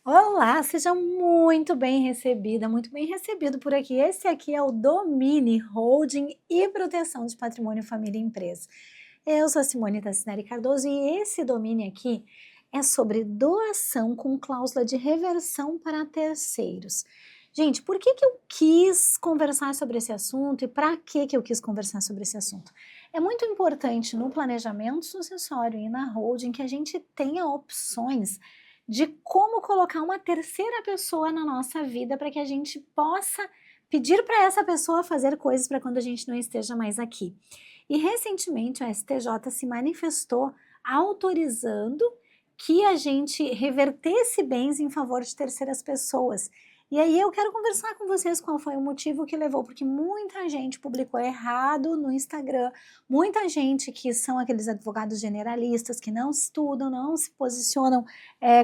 Olá, seja muito bem recebida, muito bem recebido por aqui. Esse aqui é o Domini Holding e Proteção de Patrimônio Família e Empresa. Eu sou a Simone Tassinari Cardoso e esse domínio aqui é sobre doação com cláusula de reversão para terceiros. Gente, por que eu quis conversar sobre esse assunto e para que eu quis conversar sobre esse assunto? É muito importante no planejamento sucessório e na holding que a gente tenha opções de como colocar uma terceira pessoa na nossa vida para que a gente possa pedir para essa pessoa fazer coisas para quando a gente não esteja mais aqui. E recentemente o STJ se manifestou autorizando que a gente revertesse bens em favor de terceiras pessoas. E aí eu quero conversar com vocês qual foi o motivo que levou, porque muita gente publicou errado no Instagram, muita gente que são aqueles advogados generalistas que não estudam, não se posicionam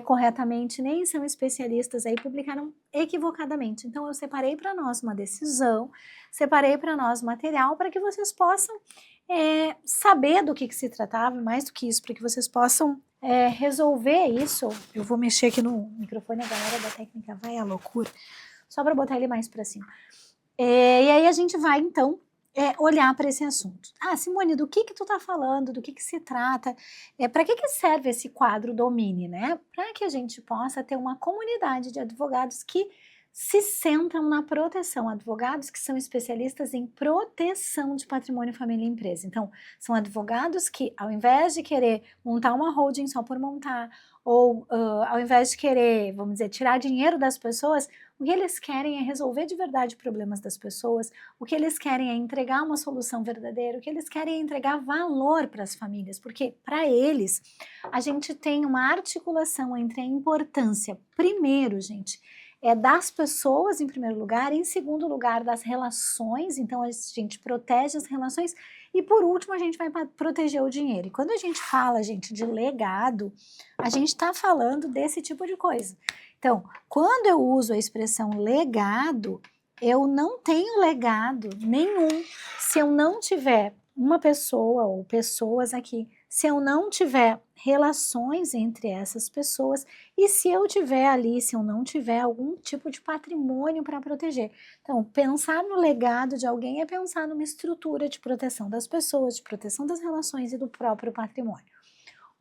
corretamente, nem são especialistas, aí publicaram equivocadamente. Então eu separei para nós uma decisão, separei para nós material para que vocês possam saber do que se tratava, mais do que isso, para que vocês possam resolver isso. Eu vou mexer aqui no microfone, a galera da técnica vai à loucura, só para botar ele mais para cima. E aí a gente vai, então, olhar para esse assunto. Ah, Simone, do que tu tá falando? Do que se trata? Para que serve esse quadro Domini, né? Para que a gente possa ter uma comunidade de advogados que se centram na proteção, advogados que são especialistas em proteção de patrimônio, família e empresa. Então, são advogados que, ao invés de querer montar uma holding só por montar, ou ao invés de querer, vamos dizer, tirar dinheiro das pessoas, o que eles querem é resolver de verdade problemas das pessoas, o que eles querem é entregar uma solução verdadeira, o que eles querem é entregar valor para as famílias, porque para eles a gente tem uma articulação entre a importância, primeiro, gente, das pessoas em primeiro lugar, em segundo lugar das relações, então a gente protege as relações e por último a gente vai proteger o dinheiro. E quando a gente fala, gente, de legado, a gente está falando desse tipo de coisa. Então, quando eu uso a expressão legado, eu não tenho legado nenhum se eu não tiver uma pessoa ou pessoas aqui, se eu não tiver relações entre essas pessoas e se eu tiver ali, se eu não tiver algum tipo de patrimônio para proteger. Então, pensar no legado de alguém é pensar numa estrutura de proteção das pessoas, de proteção das relações e do próprio patrimônio.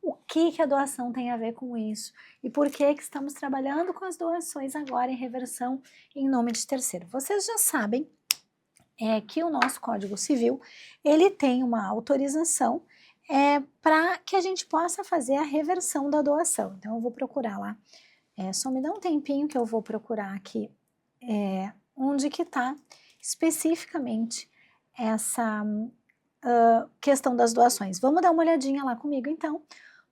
O que a doação tem a ver com isso? E por que estamos trabalhando com as doações agora em reversão em nome de terceiro? Vocês já sabem que o nosso Código Civil, ele tem uma autorização para que a gente possa fazer a reversão da doação. Então, eu vou procurar lá, só me dá um tempinho que eu vou procurar aqui onde que está especificamente essa questão das doações. Vamos dar uma olhadinha lá comigo, então.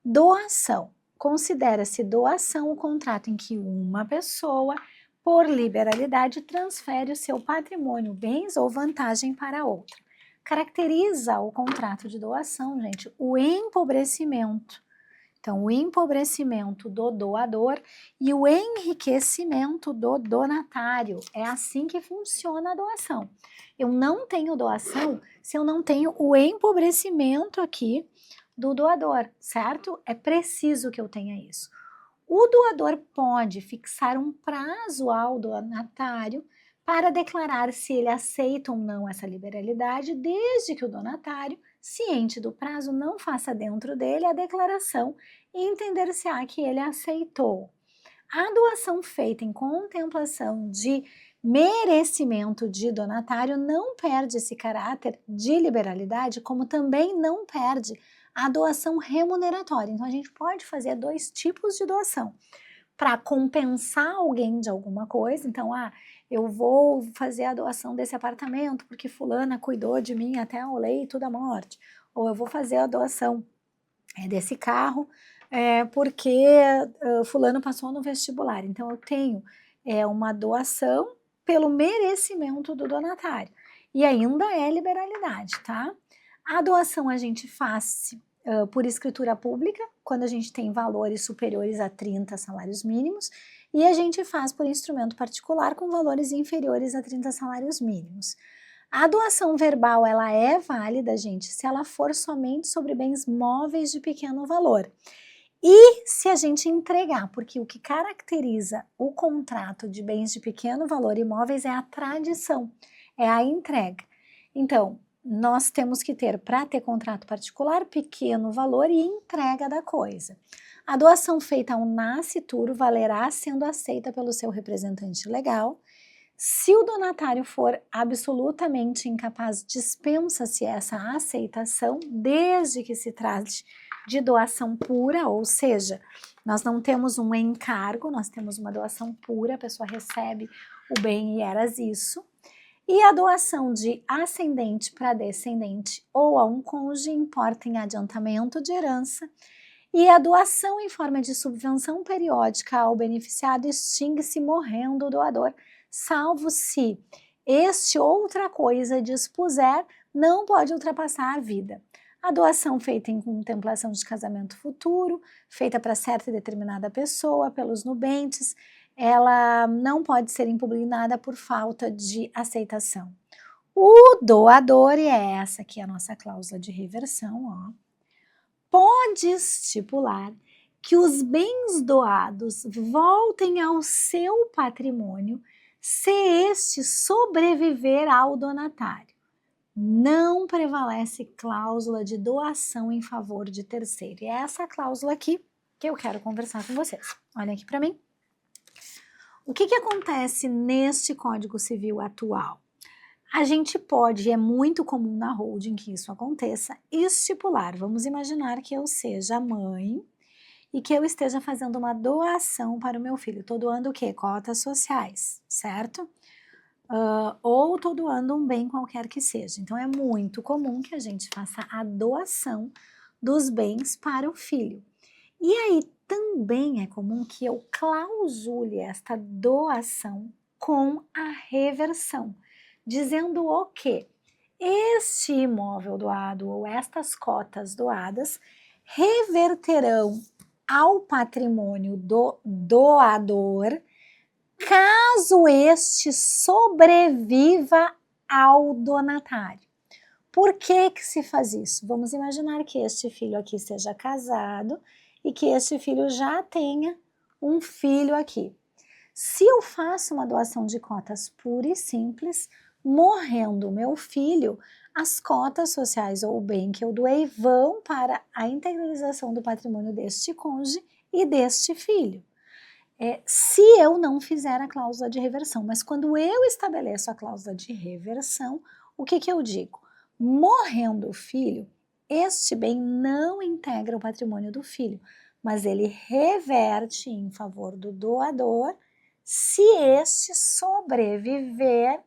Doação. Considera-se doação o contrato em que uma pessoa, por liberalidade, transfere o seu patrimônio, bens ou vantagem para outra. Caracteriza o contrato de doação, gente, o empobrecimento. Então, o empobrecimento do doador e o enriquecimento do donatário. É assim que funciona a doação. Eu não tenho doação se eu não tenho o empobrecimento aqui do doador, certo? É preciso que eu tenha isso. O doador pode fixar um prazo ao donatário para declarar se ele aceita ou não essa liberalidade, desde que o donatário, ciente do prazo, não faça dentro dele a declaração e entender-se-á que ele aceitou. A doação feita em contemplação de merecimento de donatário não perde esse caráter de liberalidade, como também não perde a doação remuneratória. Então, a gente pode fazer dois tipos de doação. Para compensar alguém de alguma coisa, então, eu vou fazer a doação desse apartamento porque fulana cuidou de mim até o leito da morte. Ou eu vou fazer a doação desse carro porque fulano passou no vestibular. Então, eu tenho uma doação pelo merecimento do donatário. E ainda é liberalidade, tá? A doação a gente faz por escritura pública, quando a gente tem valores superiores a 30 salários mínimos, e a gente faz por instrumento particular com valores inferiores a 30 salários mínimos. A doação verbal, ela é válida, gente, se ela for somente sobre bens móveis de pequeno valor. E se a gente entregar, porque o que caracteriza o contrato de bens de pequeno valor imóveis é a tradição, é a entrega. Então, nós temos que ter, para ter contrato particular, pequeno valor e entrega da coisa. A doação feita ao nascituro valerá sendo aceita pelo seu representante legal. Se o donatário for absolutamente incapaz, dispensa-se essa aceitação, desde que se trate de doação pura, ou seja, nós não temos um encargo, nós temos uma doação pura, a pessoa recebe o bem e eras isso. E a doação de ascendente para descendente ou a um cônjuge importa em adiantamento de herança, e a doação em forma de subvenção periódica ao beneficiado extingue-se morrendo o doador, salvo se este outra coisa dispuser, não pode ultrapassar a vida. A doação feita em contemplação de casamento futuro, feita para certa e determinada pessoa, pelos nubentes, ela não pode ser impugnada por falta de aceitação. O doador, e é essa aqui a nossa cláusula de reversão, ó, pode estipular que os bens doados voltem ao seu patrimônio se este sobreviver ao donatário. Não prevalece cláusula de doação em favor de terceiro. E é essa cláusula aqui que eu quero conversar com vocês. Olha aqui para mim. O que acontece neste Código Civil atual? A gente pode, e é muito comum na holding que isso aconteça, estipular. Vamos imaginar que eu seja mãe e que eu esteja fazendo uma doação para o meu filho. Estou doando o quê? Cotas sociais, certo? Ou estou doando um bem qualquer que seja. Então, é muito comum que a gente faça a doação dos bens para o filho. E aí, também é comum que eu clausule esta doação com a reversão, dizendo o quê? Este imóvel doado ou estas cotas doadas reverterão ao patrimônio do doador caso este sobreviva ao donatário. Por que se faz isso? Vamos imaginar que este filho aqui seja casado e que este filho já tenha um filho aqui. Se eu faço uma doação de cotas pura e simples, morrendo o meu filho, as cotas sociais ou o bem que eu doei vão para a integralização do patrimônio deste cônjuge e deste filho. Se eu não fizer a cláusula de reversão, mas quando eu estabeleço a cláusula de reversão, o que eu digo? Morrendo o filho, este bem não integra o patrimônio do filho, mas ele reverte em favor do doador se este sobreviver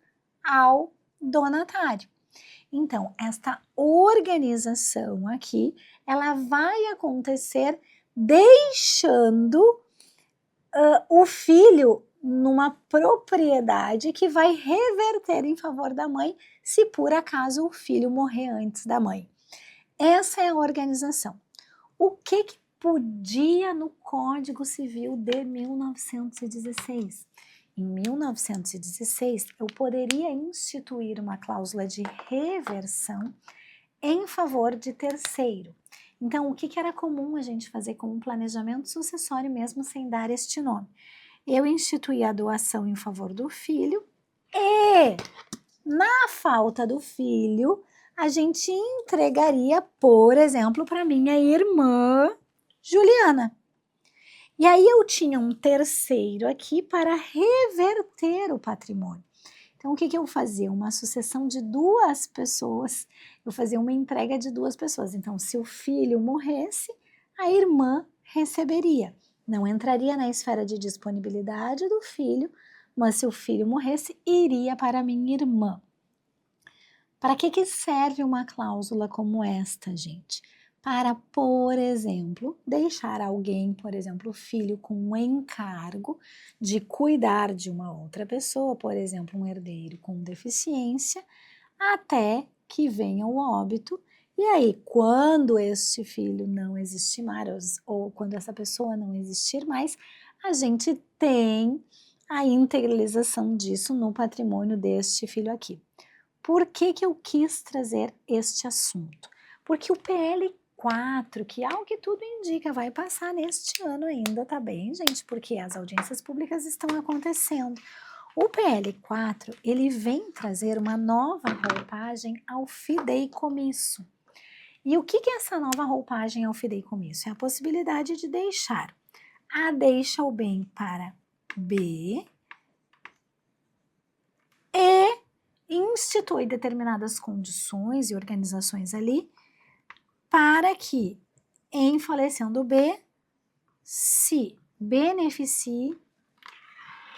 ao donatário. Então, esta organização aqui, ela vai acontecer deixando o filho numa propriedade que vai reverter em favor da mãe se por acaso o filho morrer antes da mãe. Essa é a organização. O que podia no Código Civil de 1916? Em 1916, eu poderia instituir uma cláusula de reversão em favor de terceiro. Então, o que era comum a gente fazer com um planejamento sucessório mesmo sem dar este nome? Eu instituía a doação em favor do filho e, na falta do filho, a gente entregaria, por exemplo, para minha irmã Juliana. E aí eu tinha um terceiro aqui para reverter o patrimônio. Então, o que eu fazia? Uma sucessão de duas pessoas, eu fazia uma entrega de duas pessoas. Então, se o filho morresse, a irmã receberia. Não entraria na esfera de disponibilidade do filho, mas se o filho morresse, iria para a minha irmã. Para que serve uma cláusula como esta, gente? Para, por exemplo, deixar alguém, por exemplo, o filho com um encargo de cuidar de uma outra pessoa, por exemplo, um herdeiro com deficiência, até que venha o óbito. E aí, quando este filho não existir mais, ou quando essa pessoa não existir mais, a gente tem a integralização disso no patrimônio deste filho aqui. Por que eu quis trazer este assunto? Porque o PL 4, que ao que tudo indica vai passar neste ano ainda, tá bem, gente? Porque as audiências públicas estão acontecendo. O PL 4, ele vem trazer uma nova roupagem ao fideicomisso. E o que é essa nova roupagem ao fideicomisso? É a possibilidade de deixar. A deixa o bem para B e institui determinadas condições e organizações ali para que, em falecendo B, se beneficie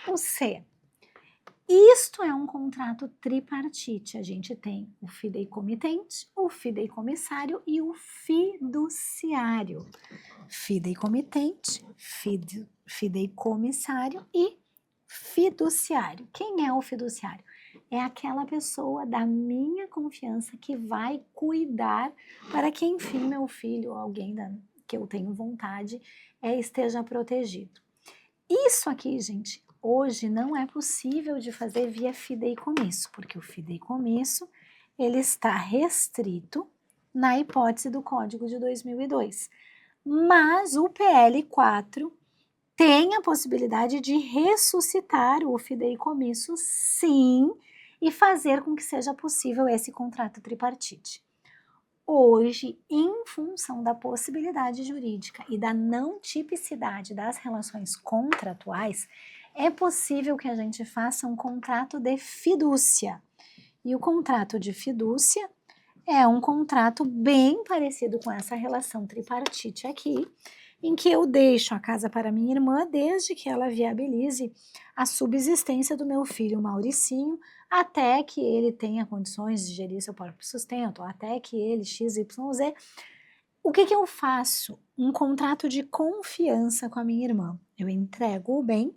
o C. Isto é um contrato tripartite. A gente tem o fideicomitente, o fideicomissário e o fiduciário. Fideicomitente, fideicomissário e fiduciário. Quem é o fiduciário? É aquela pessoa da minha confiança que vai cuidar para que, enfim, meu filho ou alguém que eu tenho vontade esteja protegido. Isso aqui, gente, hoje não é possível de fazer via fideicomisso, porque o fideicomisso ele está restrito na hipótese do Código de 2002. Mas o PL 4 tem a possibilidade de ressuscitar o fideicomisso, sim, e fazer com que seja possível esse contrato tripartite. Hoje, em função da possibilidade jurídica e da não tipicidade das relações contratuais, é possível que a gente faça um contrato de fidúcia. E o contrato de fidúcia é um contrato bem parecido com essa relação tripartite aqui, em que eu deixo a casa para minha irmã desde que ela viabilize a subsistência do meu filho Mauricinho, até que ele tenha condições de gerir seu próprio sustento, até que ele XYZ. O que eu faço? Um contrato de confiança com a minha irmã. Eu entrego o bem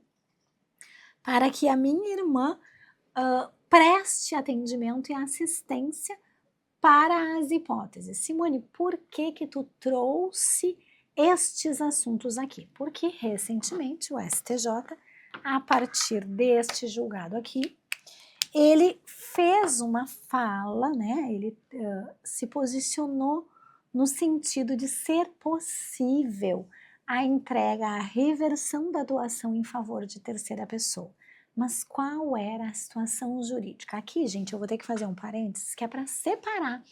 para que a minha irmã preste atendimento e assistência para as hipóteses. Simone, por que tu trouxe estes assuntos aqui? Porque recentemente o STJ, a partir deste julgado aqui, ele fez uma fala, né? Ele se posicionou no sentido de ser possível a entrega, a reversão da doação em favor de terceira pessoa. Mas qual era a situação jurídica? Aqui, gente, eu vou ter que fazer um parênteses, que é para separar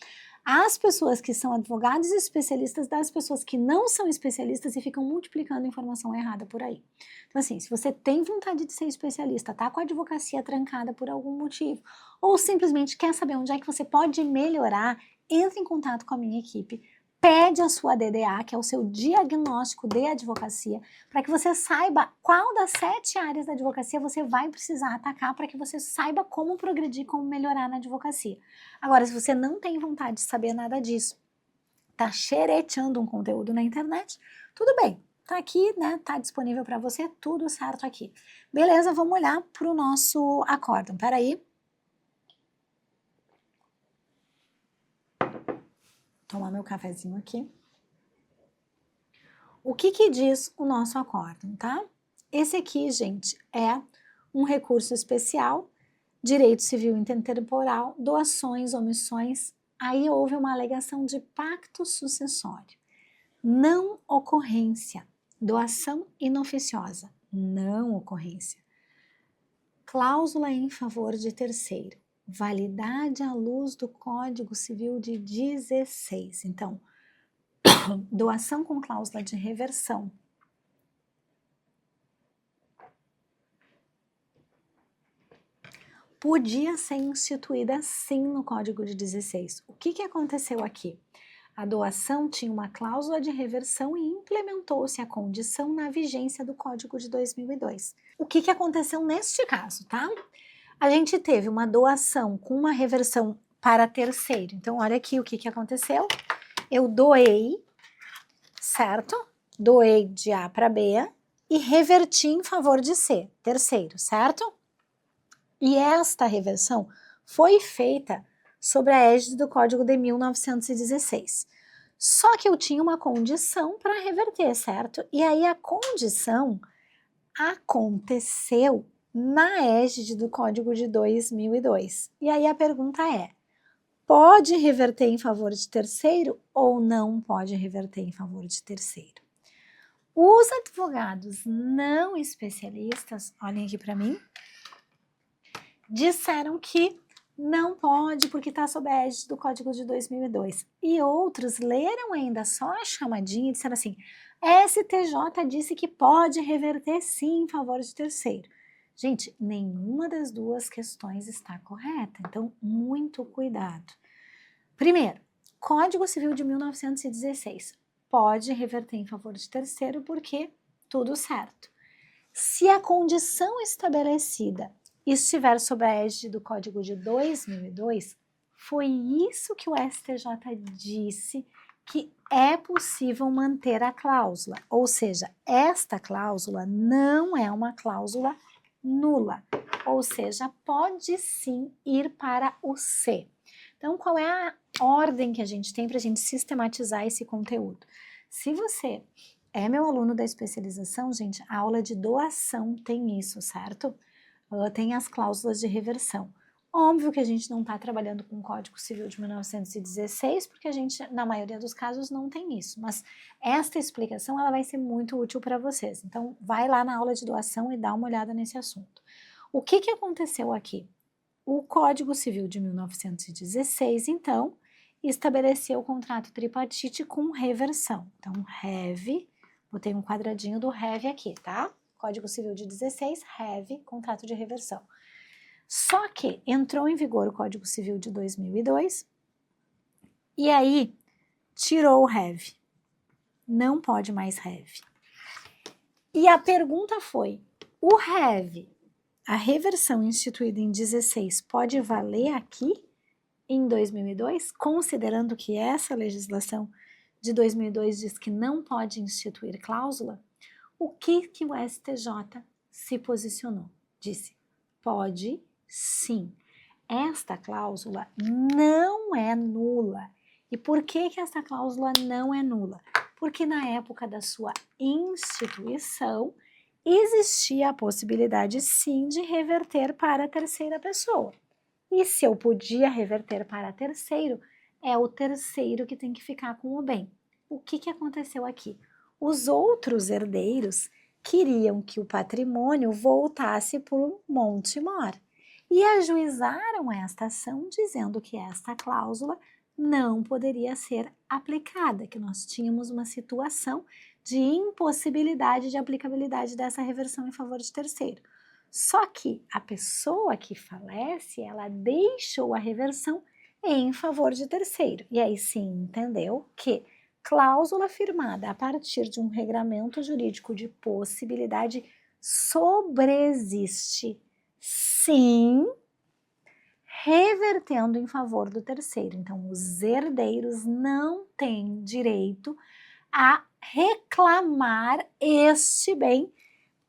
as pessoas que são advogados especialistas das pessoas que não são especialistas e ficam multiplicando informação errada por aí. Então, assim, se você tem vontade de ser especialista, tá com a advocacia trancada por algum motivo, ou simplesmente quer saber onde é que você pode melhorar, entre em contato com a minha equipe, pede a sua DDA, que é o seu diagnóstico de advocacia, para que você saiba qual das 7 áreas da advocacia você vai precisar atacar para que você saiba como progredir, como melhorar na advocacia. Agora, se você não tem vontade de saber nada disso, tá xereteando um conteúdo na internet, tudo bem, tá aqui, né, tá disponível para você, tudo certo aqui. Beleza, vamos olhar para o nosso acórdão, peraí. Tomar meu cafezinho aqui. O que diz o nosso acórdão, tá? Esse aqui, gente, é um recurso especial, direito civil intertemporal, doações, omissões. Aí houve uma alegação de pacto sucessório. Não ocorrência. Doação inoficiosa. Não ocorrência. Cláusula em favor de terceiro. Validade à luz do Código Civil de 16. Então, doação com cláusula de reversão. Podia ser instituída sim no Código de 16. O que aconteceu aqui? A doação tinha uma cláusula de reversão e implementou-se a condição na vigência do Código de 2002. O que aconteceu neste caso, tá? A gente teve uma doação com uma reversão para terceiro. Então, olha aqui o que aconteceu. Eu doei, certo? Doei de A para B e reverti em favor de C, terceiro, certo? E esta reversão foi feita sobre a égide do Código de 1916. Só que eu tinha uma condição para reverter, certo? E aí a condição aconteceu na égide do Código de 2002. E aí a pergunta é, pode reverter em favor de terceiro ou não pode reverter em favor de terceiro. Os advogados não especialistas, olhem aqui para mim, disseram que não pode porque está sob a égide do Código de 2002. E outros leram ainda só a chamadinha e disseram assim, STJ disse que pode reverter sim em favor de terceiro. Gente, nenhuma das duas questões está correta, então muito cuidado. Primeiro, Código Civil de 1916 pode reverter em favor de terceiro porque tudo certo. Se a condição estabelecida estiver sob a égide do Código de 2002, foi isso que o STJ disse que é possível manter a cláusula, ou seja, esta cláusula não é uma cláusula nula, ou seja, pode sim ir para o C. Então, qual é a ordem que a gente tem para a gente sistematizar esse conteúdo? Se você é meu aluno da especialização, gente, a aula de doação tem isso, certo? Tem as cláusulas de reversão. Óbvio que a gente não está trabalhando com o Código Civil de 1916, porque a gente, na maioria dos casos, não tem isso. Mas esta explicação ela vai ser muito útil para vocês. Então, vai lá na aula de doação e dá uma olhada nesse assunto. O que aconteceu aqui? O Código Civil de 1916, então, estabeleceu o contrato tripartite com reversão. Então, REV, botei um quadradinho do REV aqui, tá? Código Civil de 16, REV, contrato de reversão. Só que entrou em vigor o Código Civil de 2002 e aí tirou o REV. Não pode mais REV. E a pergunta foi, o REV, a reversão instituída em 16, pode valer aqui em 2002, considerando que essa legislação de 2002 diz que não pode instituir cláusula? O que o STJ se posicionou? Disse, pode sim. Esta cláusula não é nula. E por que essa cláusula não é nula? Porque na época da sua instituição, existia a possibilidade sim de reverter para a terceira pessoa. E se eu podia reverter para terceiro, é o terceiro que tem que ficar com o bem. O que aconteceu aqui? Os outros herdeiros queriam que o patrimônio voltasse para o Montemor e ajuizaram esta ação dizendo que esta cláusula não poderia ser aplicada, que nós tínhamos uma situação de impossibilidade de aplicabilidade dessa reversão em favor de terceiro. Só que a pessoa que falece, ela deixou a reversão em favor de terceiro. E aí sim entendeu que cláusula firmada a partir de um regramento jurídico de possibilidade sobreexiste, sim, revertendo em favor do terceiro. Então, os herdeiros não têm direito a reclamar este bem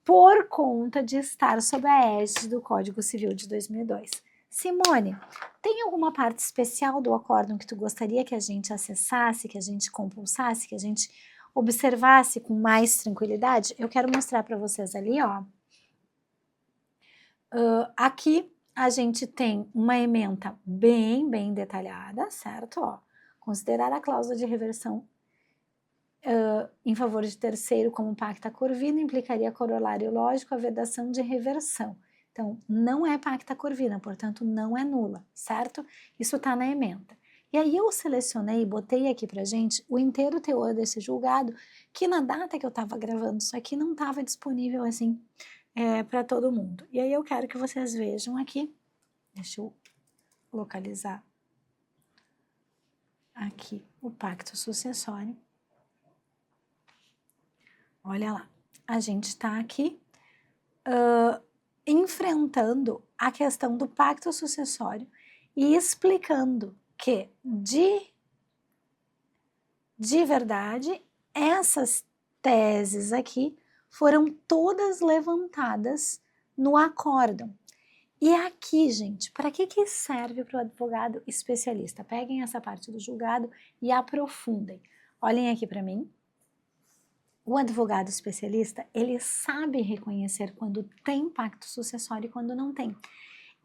por conta de estar sob a égide do Código Civil de 2002. Simone, tem alguma parte especial do acórdão que tu gostaria que a gente acessasse, que a gente compulsasse, que a gente observasse com mais tranquilidade? Eu quero mostrar para vocês ali, ó. Aqui a gente tem uma ementa bem detalhada, certo? Ó, considerar a cláusula de reversão em favor de terceiro como pacta corvina implicaria corolário lógico a vedação de reversão. Então, não é pacta corvina, portanto, não é nula, certo? Isso está na ementa. E aí eu selecionei e botei aqui pra gente o inteiro teor desse julgado, que na data que eu estava gravando isso aqui não estava disponível assim para todo mundo. E aí eu quero que vocês vejam aqui, deixa eu localizar aqui o pacto sucessório. Olha lá, a gente está aqui enfrentando a questão do pacto sucessório e explicando que, de verdade, essas teses aqui foram todas levantadas no acórdão. E aqui, gente, para que serve para o advogado especialista? Peguem essa parte do julgado e aprofundem. Olhem aqui para mim. O advogado especialista, ele sabe reconhecer quando tem pacto sucessório e quando não tem.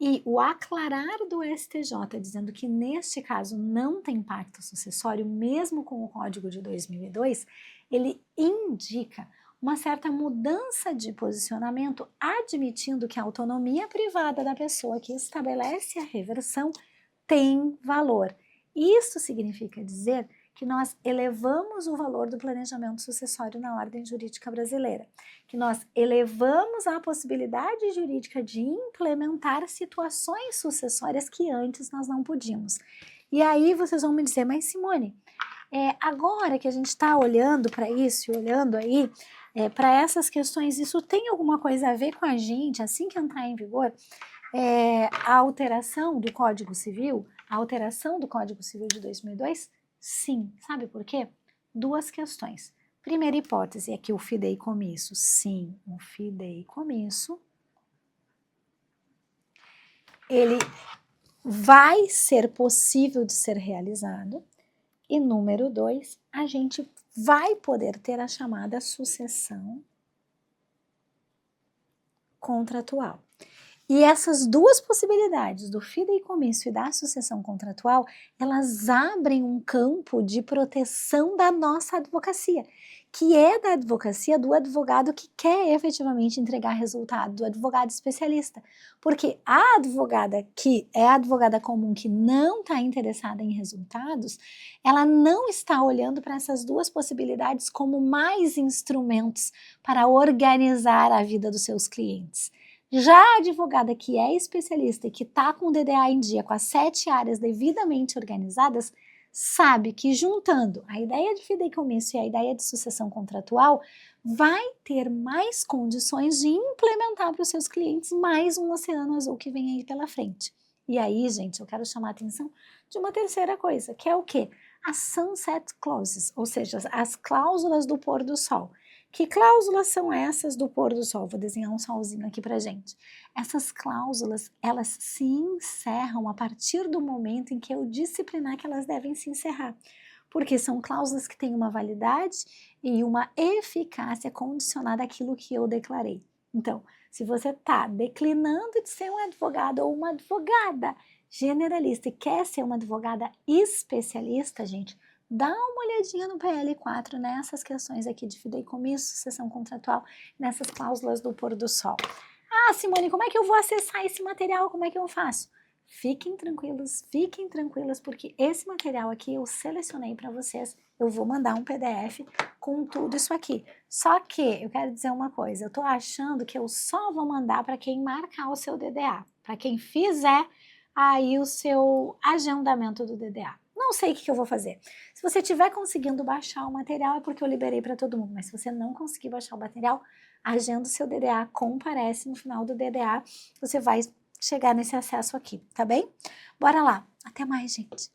E o aclarar do STJ, dizendo que neste caso não tem pacto sucessório, mesmo com o Código de 2002, ele indica uma certa mudança de posicionamento, admitindo que a autonomia privada da pessoa que estabelece a reversão tem valor. Isso significa dizer que nós elevamos o valor do planejamento sucessório na ordem jurídica brasileira, que nós elevamos a possibilidade jurídica de implementar situações sucessórias que antes nós não podíamos. E aí vocês vão me dizer, mas Simone, agora que a gente está olhando para isso, olhando aí para essas questões, isso tem alguma coisa a ver com a gente assim que entrar em vigor? A alteração do Código Civil, a alteração do Código Civil de 2002? Sim. Sabe por quê? Duas questões. Primeira hipótese é que o fideicomisso, sim, o fideicomisso, ele vai ser possível de ser realizado. E número 2, a gente vai poder ter a chamada sucessão contratual. E essas duas possibilidades, do fideicomisso e da sucessão contratual, elas abrem um campo de proteção da nossa advocacia, que é da advocacia do advogado que quer efetivamente entregar resultado, do advogado especialista. Porque a advogada que é a advogada comum, que não está interessada em resultados, ela não está olhando para essas duas possibilidades como mais instrumentos para organizar a vida dos seus clientes. Já a advogada que é especialista e que está com o DDA em dia, com as 7 áreas devidamente organizadas, sabe que juntando a ideia de fideicomisso e a ideia de sucessão contratual, vai ter mais condições de implementar para os seus clientes mais um oceano azul que vem aí pela frente. E aí, gente, eu quero chamar a atenção de uma terceira coisa, que é o quê? As sunset clauses, ou seja, as cláusulas do pôr do sol. Que cláusulas são essas do pôr do sol? Vou desenhar um solzinho aqui pra gente. Essas cláusulas, elas se encerram a partir do momento em que eu disciplinar que elas devem se encerrar. Porque são cláusulas que têm uma validade e uma eficácia condicionada àquilo que eu declarei. Então, se você está declinando de ser um advogado ou uma advogada generalista e quer ser uma advogada especialista, gente, dá uma olhadinha no PL4 nessas questões aqui de fideicomisso, sucessão contratual, nessas cláusulas do pôr do sol. Ah, Simone, como é que eu vou acessar esse material? Como é que eu faço? Fiquem tranquilos, porque esse material aqui eu selecionei para vocês. Eu vou mandar um PDF com tudo isso aqui. Só que eu quero dizer uma coisa, eu tô achando que eu só vou mandar para quem marcar o seu DDA, para quem fizer aí o seu agendamento do DDA. Não sei o que eu vou fazer. Se você estiver conseguindo baixar o material, é porque eu liberei para todo mundo. Mas se você não conseguir baixar o material, agenda o seu DDA, comparece no final do DDA, você vai chegar nesse acesso aqui, tá bem? Bora lá. Até mais, gente.